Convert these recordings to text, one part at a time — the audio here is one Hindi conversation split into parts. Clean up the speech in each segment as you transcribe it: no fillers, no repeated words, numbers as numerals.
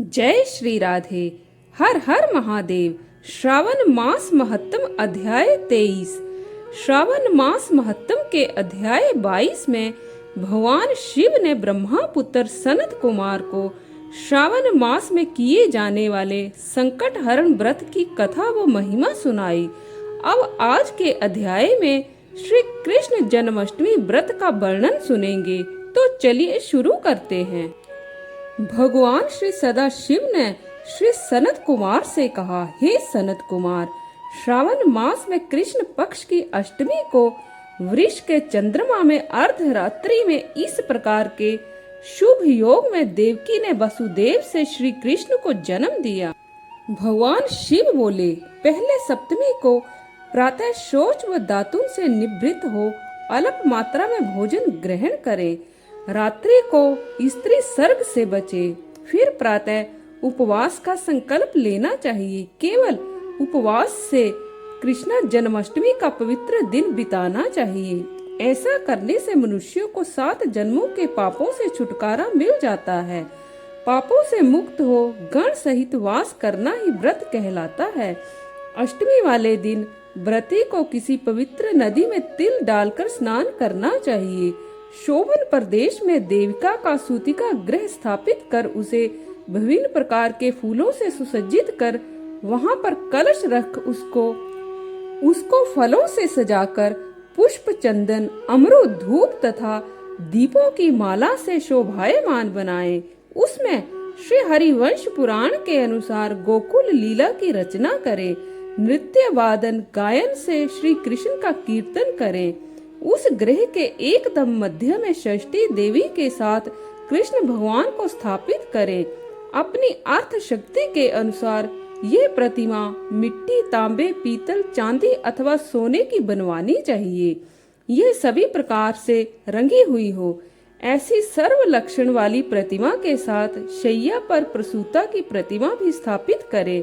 जय श्री राधे। हर हर महादेव। श्रावण मास महत्तम अध्याय 23। श्रावण मास महत्तम के अध्याय 22 में भगवान शिव ने ब्रह्मा पुत्र सनत कुमार को श्रावण मास में किए जाने वाले संकट हरण व्रत की कथा व महिमा सुनाई। अब आज के अध्याय में श्री कृष्ण जन्माष्टमी व्रत का वर्णन सुनेंगे। तो चलिए शुरू करते हैं। भगवान श्री सदाशिव ने श्री सनत कुमार से कहा, हे सनत कुमार, श्रावण मास में कृष्ण पक्ष की अष्टमी को वृष के चंद्रमा में अर्धरात्रि में इस प्रकार के शुभ योग में देवकी ने वसुदेव से श्री कृष्ण को जन्म दिया। भगवान शिव बोले, पहले सप्तमी को प्रातः शौच व दातुन से निवृत्त हो अल्प मात्रा में भोजन ग्रहण करें। रात्रि को स्त्री सर्ग से बचे। फिर प्रातः उपवास का संकल्प लेना चाहिए। केवल उपवास से कृष्ण जन्माष्टमी का पवित्र दिन बिताना चाहिए। ऐसा करने से मनुष्यों को 7 जन्मों के पापों से छुटकारा मिल जाता है। पापों से मुक्त हो गण सहित वास करना ही व्रत कहलाता है। अष्टमी वाले दिन व्रती को किसी पवित्र नदी में तिल डालकर स्नान करना चाहिए। शोभन प्रदेश में देविका का सूतिका गृह स्थापित कर उसे विभिन्न प्रकार के फूलों से सुसज्जित कर वहां पर कलश रख उसको फलों से सजाकर पुष्प, चंदन, अमरूद, धूप तथा दीपों की माला से शोभायमान बनाएं। उसमें श्री हरिवंश पुराण के अनुसार गोकुल लीला की रचना करें। नृत्य, वादन, गायन से श्री कृष्ण का कीर्तन करें। उस गृह के एकदम मध्य में षष्ठी देवी के साथ कृष्ण भगवान को स्थापित करें। अपनी अर्थ शक्ति के अनुसार ये प्रतिमा मिट्टी, तांबे, पीतल, चांदी अथवा सोने की बनवानी चाहिए। यह सभी प्रकार से रंगी हुई हो। ऐसी सर्व लक्षण वाली प्रतिमा के साथ शैया पर प्रसूता की प्रतिमा भी स्थापित करें।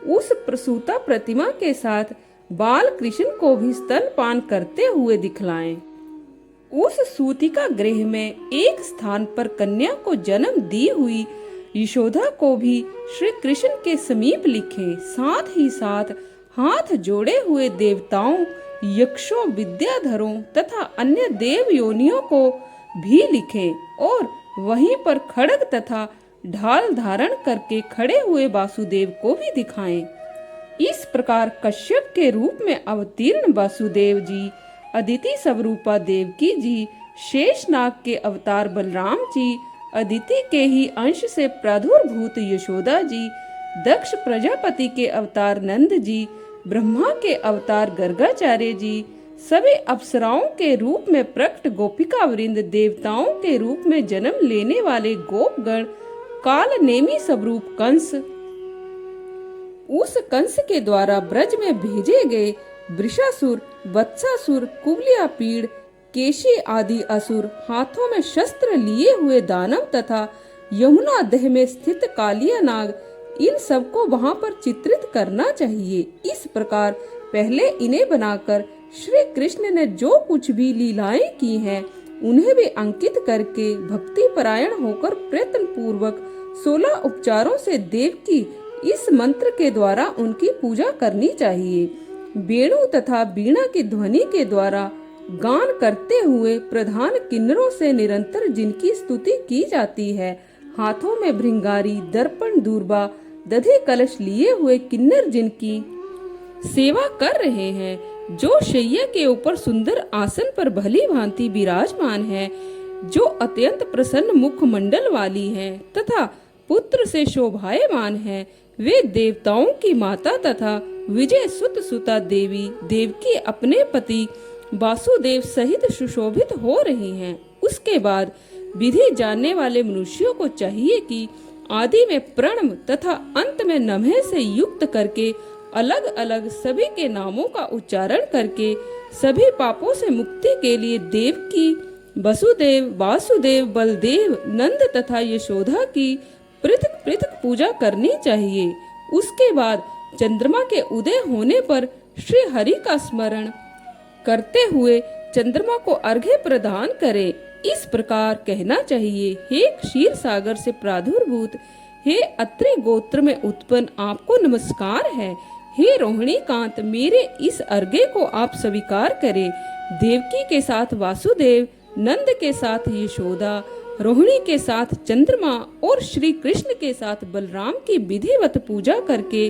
उस प्रसूता प्रतिमा के साथ बाल कृष्ण को भी स्तनपान करते हुए दिखलाएं। उस सूतिका गृह में एक स्थान पर कन्या को जन्म दी हुई यशोदा को भी श्री कृष्ण के समीप लिखें। साथ ही साथ हाथ जोड़े हुए देवताओं, यक्षों, विद्याधरों तथा अन्य देव योनियों को भी लिखें और वहीं पर खड्ग तथा ढाल धारण करके खड़े हुए वासुदेव को भी दिखाएं। इस प्रकार कश्यप के रूप में अवतीर्ण वासुदेव जी, अदिति स्वरूपा देवकी जी, शेषनाग के अवतार बलराम जी, अदिति के ही अंश से प्रादुर्भूत यशोदा जी, दक्ष प्रजापति के अवतार नंद जी, ब्रह्मा के अवतार गर्गाचार्य जी, सभी अप्सराओं के रूप में प्रकट गोपिका वृंद, देवताओं के रूप में जन्म लेने वाले गोपगण, काल नेमी स्वरूप कंस, उस कंस के द्वारा ब्रज में भेजे गए वृषासुर, वत्सासुर, कुबलिया पीड़, केशी आदि असुर, हाथों में शस्त्र लिए हुए दानव तथा यमुना दह में स्थित कालिया नाग, इन सबको वहां पर चित्रित करना चाहिए। इस प्रकार पहले इन्हें बनाकर श्री कृष्ण ने जो कुछ भी लीलाएं की हैं, उन्हें भी अंकित करके भक्ति परायण होकर प्रयत्न पूर्वक 16 उपचारों से देव की इस मंत्र के द्वारा उनकी पूजा करनी चाहिए। वेणु तथा वीणा की ध्वनि के द्वारा गान करते हुए प्रधान किन्नरों से निरंतर जिनकी स्तुति की जाती है, हाथों में भृंगारी, दर्पण, दूर्बा, दधि कलश लिए हुए किन्नर जिनकी सेवा कर रहे हैं, जो शैया के ऊपर सुंदर आसन पर भली भांति विराजमान है, जो अत्यंत प्रसन्न मुखमंडल वाली है तथा पुत्र से शोभायमान है, वे देवताओं की माता तथा विजय सुत सुता देवी देवकी अपने पति वासुदेव सहित सुशोभित हो रही हैं। उसके बाद विधि जानने वाले मनुष्यों को चाहिए कि आदि में प्रणव तथा अंत में नमः से युक्त करके अलग अलग सभी के नामों का उच्चारण करके सभी पापों से मुक्ति के लिए देवकी, वसुदेव, वासुदेव, बलदेव, नंद तथा यशोदा की पृथक पृथक पूजा करनी चाहिए। उसके बाद चंद्रमा के उदय होने पर श्री हरि का स्मरण करते हुए चंद्रमा को अर्घ्य प्रदान करें। इस प्रकार कहना चाहिए, हे क्षीर सागर से प्रादुर्भूत, हे अत्रि गोत्र में उत्पन्न आपको नमस्कार है। हे रोहिणी कांत, मेरे इस अर्घ्य को आप स्वीकार करें। देवकी के साथ वासुदेव, नंद के साथ यशोदा, रोहिणी के साथ चंद्रमा और श्री कृष्ण के साथ बलराम की विधिवत पूजा करके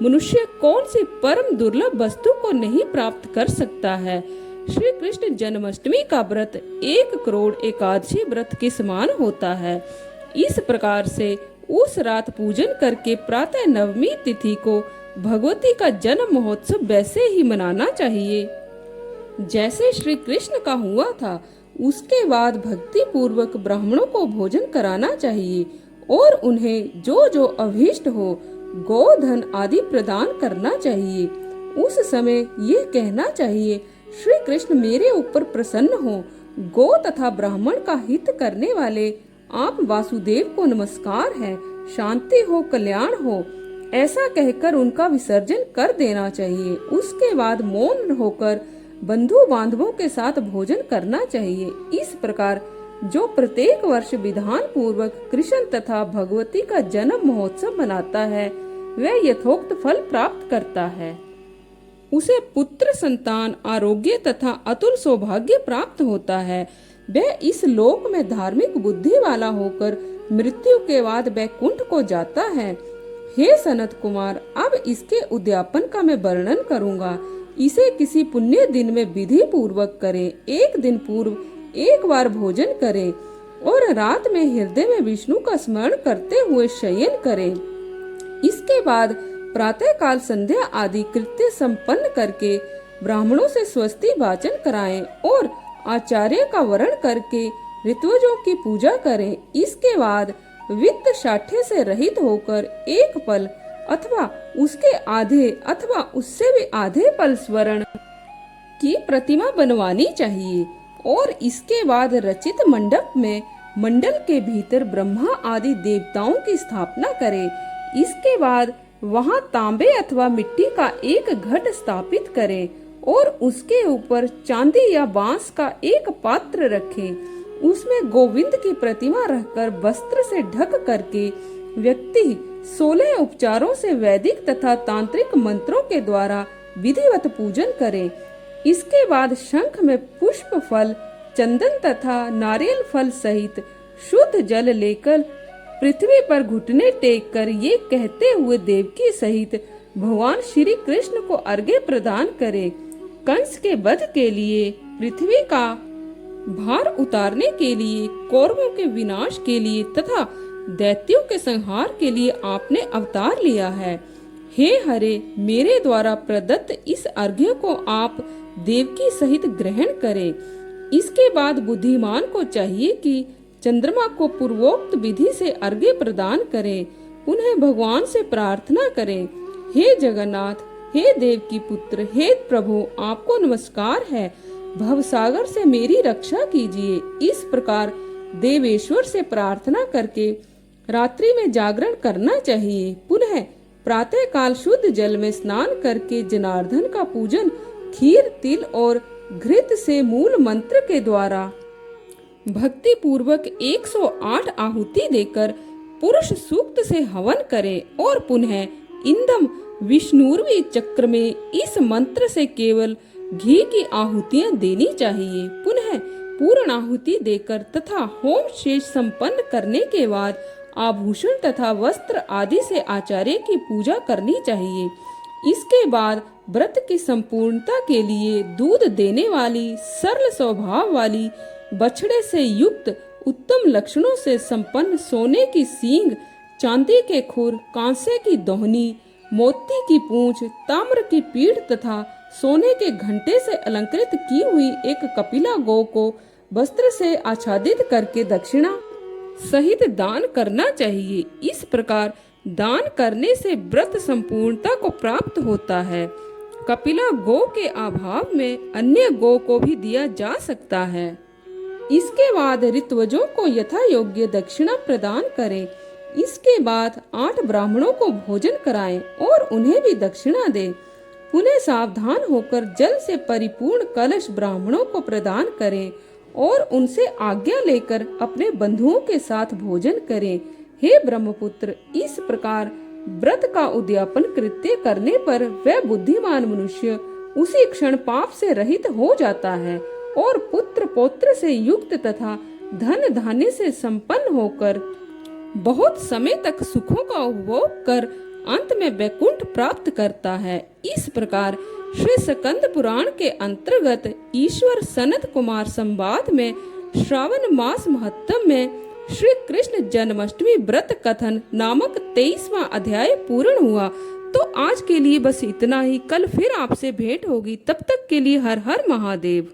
मनुष्य कौन सी परम दुर्लभ वस्तु को नहीं प्राप्त कर सकता है। श्री कृष्ण जन्माष्टमी का व्रत 1 करोड़ एकादशी व्रत के समान होता है। इस प्रकार से उस रात पूजन करके प्रातः नवमी तिथि को भगवती का जन्म महोत्सव वैसे ही मनाना चाहिए जैसे श्री कृष्ण का हुआ था। उसके बाद भक्ति पूर्वक ब्राह्मणों को भोजन कराना चाहिए और उन्हें जो जो अभीष्ट हो गोधन आदि प्रदान करना चाहिए। उस समय ये कहना चाहिए, श्री कृष्ण मेरे ऊपर प्रसन्न हो। गो तथा ब्राह्मण का हित करने वाले आप वासुदेव को नमस्कार है। शांति हो, कल्याण हो, ऐसा कहकर उनका विसर्जन कर देना चाहिए। उसके बाद मौन होकर बंधु बांधवों के साथ भोजन करना चाहिए। इस प्रकार जो प्रत्येक वर्ष विधान पूर्वक कृष्ण तथा भगवती का जन्म महोत्सव मनाता है वह यथोक्त फल प्राप्त करता है। उसे पुत्र संतान, आरोग्य तथा अतुल सौभाग्य प्राप्त होता है। वह इस लोक में धार्मिक बुद्धि वाला होकर मृत्यु के बाद वैकुंठ को जाता है। हे सनत कुमार, अब इसके उद्यापन का मैं वर्णन करूंगा। इसे किसी पुण्य दिन में विधि पूर्वक करें। 1 दिन पूर्व 1 बार भोजन करें और रात में हृदय में विष्णु का स्मरण करते हुए शयन करें। इसके बाद प्रातः काल संध्या आदि कृत्य संपन्न करके ब्राह्मणों से स्वस्ति वाचन कराएं और आचार्य का वरण करके ऋत्विजों की पूजा करें। इसके बाद वित्त साठ्य से रहित होकर 1 पल अथवा उसके आधे अथवा उससे भी आधे पल स्वर्ण की प्रतिमा बनवानी चाहिए और इसके बाद रचित मंडप में मंडल के भीतर ब्रह्मा आदि देवताओं की स्थापना करें। इसके बाद वहां तांबे अथवा मिट्टी का एक घट स्थापित करें और उसके ऊपर चांदी या बांस का एक पात्र रखें। उसमें गोविंद की प्रतिमा रखकर वस्त्र से ढक करके व्यक्ति 16 उपचारों से वैदिक तथा तांत्रिक मंत्रों के द्वारा विधिवत पूजन करे। इसके बाद शंख में पुष्प फल, चंदन तथा नारियल फल सहित शुद्ध जल लेकर पृथ्वी पर घुटने टेक कर ये कहते हुए देवकी सहित भगवान श्री कृष्ण को अर्घ्य प्रदान करे। कंस के वध के लिए, पृथ्वी का भार उतारने के लिए, कौरवों के विनाश के लिए तथा दैत्यों के संहार के लिए आपने अवतार लिया है। हे हरे, मेरे द्वारा प्रदत्त इस अर्घ्य को आप देवकी सहित ग्रहण करें। इसके बाद बुद्धिमान को चाहिए कि चंद्रमा को पूर्वोक्त विधि से अर्घ्य प्रदान करें। उन्हें भगवान से प्रार्थना करें, हे जगन्नाथ, हे देव की पुत्र, हे प्रभु, आपको नमस्कार है। भवसागर से मेरी रक्षा कीजिए। इस प्रकार देवेश्वर से प्रार्थना करके रात्रि में जागरण करना चाहिए। पुनः प्रातः काल शुद्ध जल में स्नान करके जनार्दन का पूजन खीर, तिल और घृत से मूल मंत्र के द्वारा भक्ति पूर्वक 108 आहुति देकर पुरुष सूक्त से हवन करें और पुनः इंदम विष्णुर्वी चक्र में इस मंत्र से केवल घी की आहुतियां देनी चाहिए। पुनः पूर्ण आहुति देकर तथा होम शेष संपन्न करने के बाद आभूषण तथा वस्त्र आदि से आचार्य की पूजा करनी चाहिए। इसके बाद व्रत की संपूर्णता के लिए दूध देने वाली, सरल स्वभाव वाली, बछड़े से युक्त, उत्तम लक्षणों से संपन्न सोने की सींग, चांदी के खुर, कांसे की दोहनी, मोती की पूंछ, ताम्र की पीठ तथा सोने के घंटे से अलंकृत की हुई एक कपिला गौ को वस्त्र से आच्छादित करके दक्षिणा सहित दान करना चाहिए। इस प्रकार दान करने से व्रत संपूर्णता को प्राप्त होता है। कपिला गौ के अभाव में अन्य गौ को भी दिया जा सकता है। इसके बाद ऋत्विजों को यथा योग्य दक्षिणा प्रदान करें। इसके बाद 8 ब्राह्मणों को भोजन कराएं और उन्हें भी दक्षिणा दें। पुनः सावधान होकर जल से परिपूर्ण कलश ब्राह्मणों को प्रदान करें और उनसे आज्ञा लेकर अपने बंधुओं के साथ भोजन करें। हे ब्रह्मपुत्र, इस प्रकार व्रत का उद्यापन कृत्य करने पर वह बुद्धिमान मनुष्य उसी क्षण पाप से रहित हो जाता है और पुत्र पौत्र से युक्त तथा धन धान्य से संपन्न होकर बहुत समय तक सुखों का उपभोग कर अंत में वैकुंठ प्राप्त करता है। इस प्रकार श्री स्कंद पुराण के अंतर्गत ईश्वर सनत कुमार संवाद में श्रावण मास महत्तम में श्री कृष्ण जन्माष्टमी व्रत कथन नामक 23वां अध्याय पूर्ण हुआ। तो आज के लिए बस इतना ही। कल फिर आपसे भेंट होगी। तब तक के लिए हर हर महादेव।